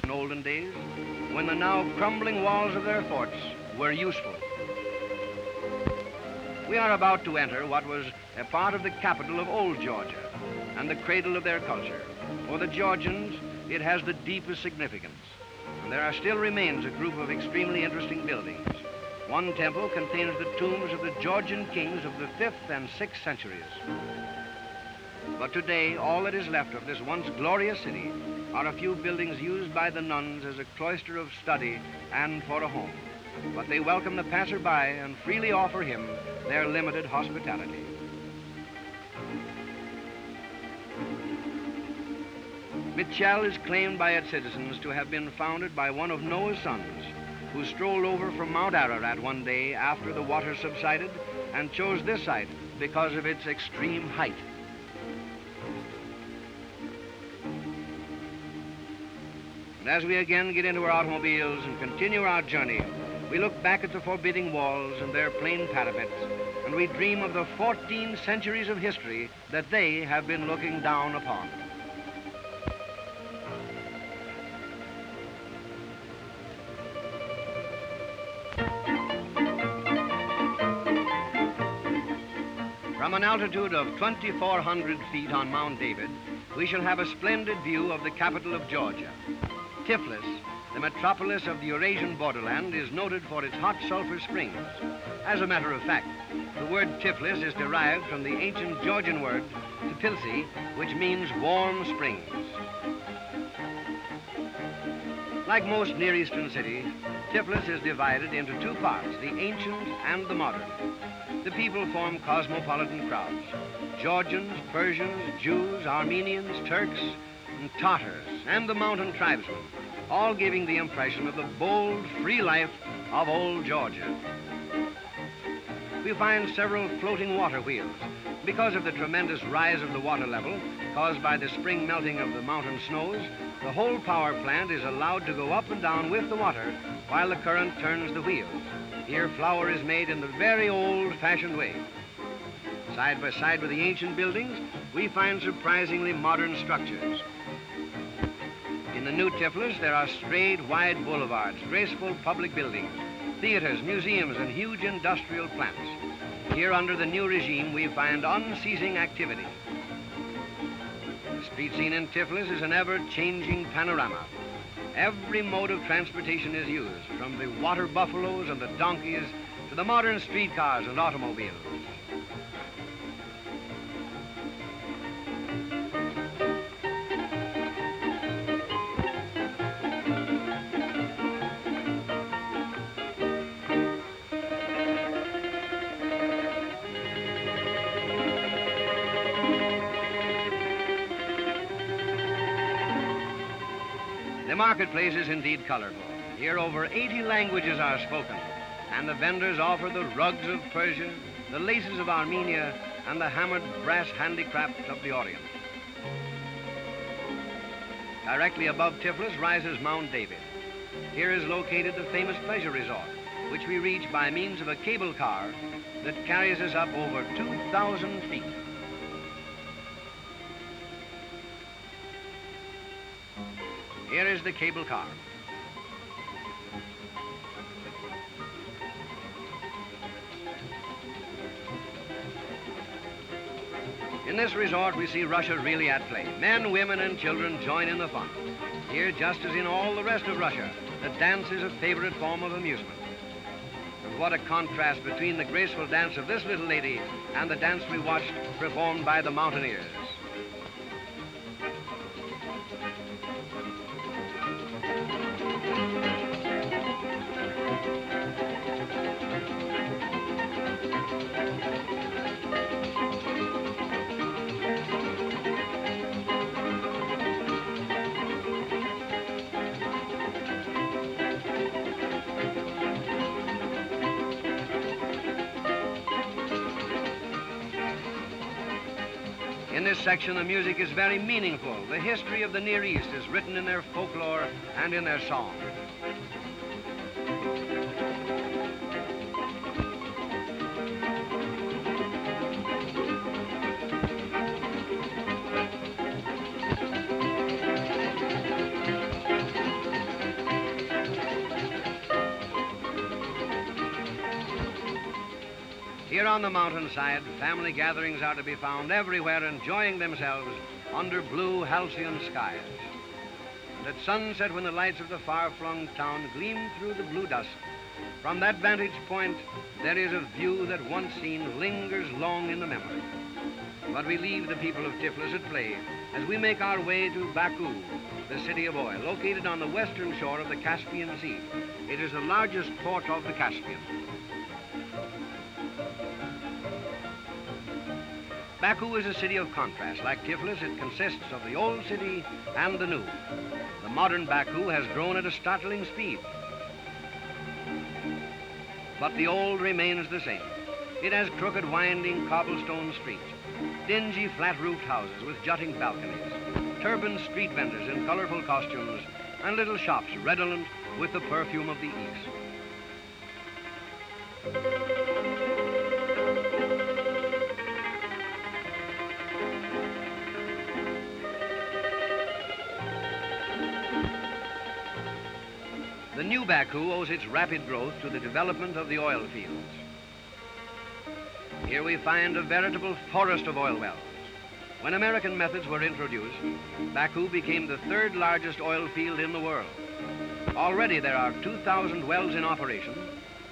in olden days, when the now crumbling walls of their forts were useful. We are about to enter what was a part of the capital of old Georgia and the cradle of their culture. For the Georgians, it has the deepest significance. And there are still remains a group of extremely interesting buildings. One temple contains the tombs of the Georgian kings of the 5th and 6th centuries. But today, all that is left of this once glorious city are a few buildings used by the nuns as a cloister of study and for a home. But they welcome the passerby and freely offer him their limited hospitality. Mitchell is claimed by its citizens to have been founded by one of Noah's sons, who strolled over from Mount Ararat one day after the water subsided and chose this site because of its extreme height. And as we again get into our automobiles and continue our journey, we look back at the forbidding walls and their plain parapets, and we dream of the 14 centuries of history that they have been looking down upon. From an altitude of 2,400 feet on Mount David, we shall have a splendid view of the capital of Georgia. Tiflis, the metropolis of the Eurasian borderland, is noted for its hot sulfur springs. As a matter of fact, the word Tiflis is derived from the ancient Georgian word Tbilissi, which means warm springs. Like most Near Eastern cities, Tiflis is divided into two parts, the ancient and the modern. The people form cosmopolitan crowds: Georgians, Persians, Jews, Armenians, Turks, and Tatars, and the mountain tribesmen, all giving the impression of the bold, free life of old Georgia. We find several floating water wheels. Because of the tremendous rise of the water level caused by the spring melting of the mountain snows, the whole power plant is allowed to go up and down with the water while the current turns the wheels. Here, flour is made in the very old-fashioned way. Side by side with the ancient buildings, we find surprisingly modern structures. In the new Tiflis, there are straight, wide boulevards, graceful public buildings, theaters, museums, and huge industrial plants. Here, under the new regime, we find unceasing activity. The street scene in Tiflis is an ever-changing panorama. Every mode of transportation is used, from the water buffaloes and the donkeys to the modern streetcars and automobiles. The marketplace is indeed colorful. Here over 80 languages are spoken, and the vendors offer the rugs of Persia, the laces of Armenia, and the hammered brass handicrafts of the Orient. Directly above Tiflis rises Mount David. Here is located the famous pleasure resort, which we reach by means of a cable car that carries us up over 2,000 feet. Here is the cable car. In this resort, we see Russia really at play. Men, women, and children join in the fun. Here, just as in all the rest of Russia, the dance is a favorite form of amusement. And what a contrast between the graceful dance of this little lady and the dance we watched performed by the mountaineers. In this section, the music is very meaningful. The history of the Near East is written in their folklore and in their song. Here on the mountainside, family gatherings are to be found everywhere, enjoying themselves under blue halcyon skies. And at sunset, when the lights of the far-flung town gleam through the blue dusk, from that vantage point, there is a view that once seen lingers long in the memory. But we leave the people of Tiflis at play as we make our way to Baku, the city of oil, located on the western shore of the Caspian Sea. It is the largest port of the Caspian. Baku is a city of contrast. Like Tiflis, it consists of the old city and the new. The modern Baku has grown at a startling speed. But the old remains the same. It has crooked, winding cobblestone streets, dingy, flat-roofed houses with jutting balconies, turbaned street vendors in colorful costumes, and little shops redolent with the perfume of the East. The new Baku owes its rapid growth to the development of the oil fields. Here we find a veritable forest of oil wells. When American methods were introduced, Baku became the third largest oil field in the world. Already there are 2,000 wells in operation,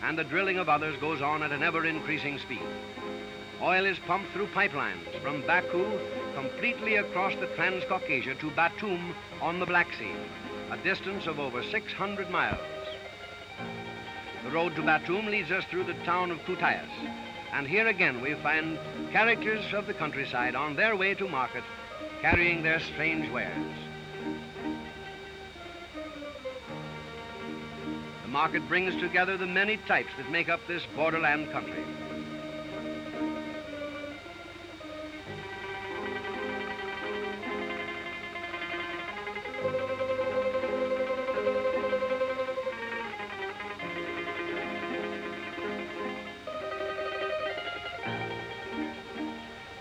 and the drilling of others goes on at an ever-increasing speed. Oil is pumped through pipelines from Baku completely across the Transcaucasia to Batum on the Black Sea, a distance of over 600 miles. The road to Batum leads us through the town of Kutaisi, and here again we find characters of the countryside on their way to market, carrying their strange wares. The market brings together the many types that make up this borderland country.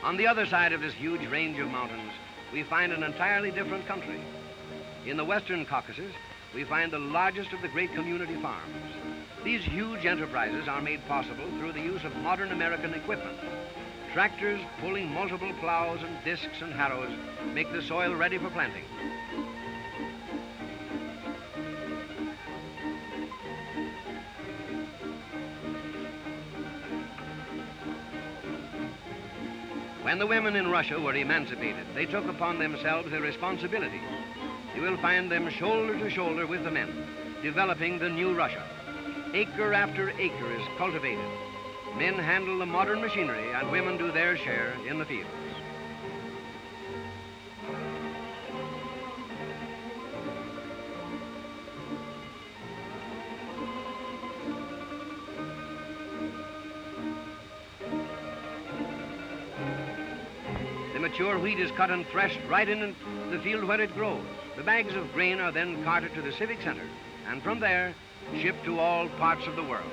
On the other side of this huge range of mountains, we find an entirely different country. In the western Caucasus, we find the largest of the great community farms. These huge enterprises are made possible through the use of modern American equipment. Tractors pulling multiple plows and discs and harrows make the soil ready for planting. When the women in Russia were emancipated, they took upon themselves the responsibility. You will find them shoulder to shoulder with the men, developing the new Russia. Acre after acre is cultivated. Men handle the modern machinery, and women do their share in the fields. Mature wheat is cut and threshed right in the field where it grows. The bags of grain are then carted to the civic center, and from there, shipped to all parts of the world.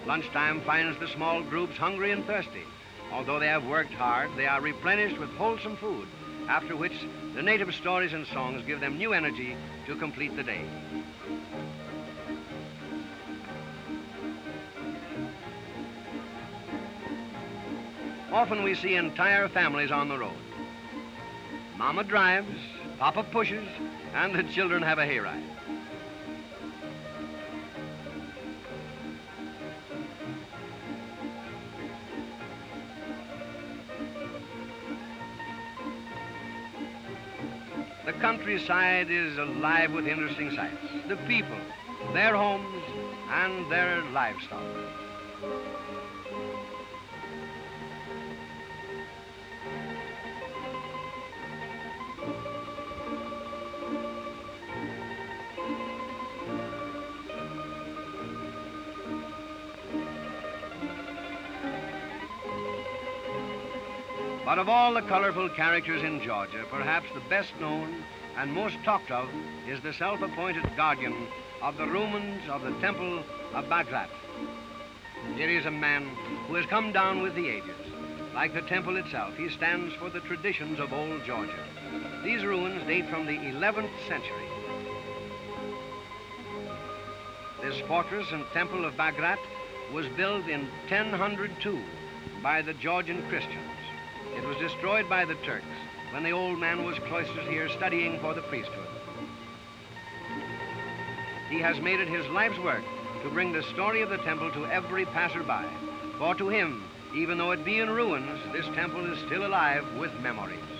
Lunchtime finds the small groups hungry and thirsty. Although they have worked hard, they are replenished with wholesome food, after which the native stories and songs give them new energy to complete the day. Often we see entire families on the road. Mama drives, Papa pushes, and the children have a hayride. The countryside is alive with interesting sights. The people, their homes, and their livestock. But of all the colorful characters in Georgia, perhaps the best known and most talked of is the self-appointed guardian of the ruins of the Temple of Bagrat. Here is a man who has come down with the ages. Like the temple itself, he stands for the traditions of old Georgia. These ruins date from the 11th century. This fortress and Temple of Bagrat was built in 1002 by the Georgian Christians. It was destroyed by the Turks when the old man was cloistered here studying for the priesthood. He has made it his life's work to bring the story of the temple to every passerby. For to him, even though it be in ruins, this temple is still alive with memories.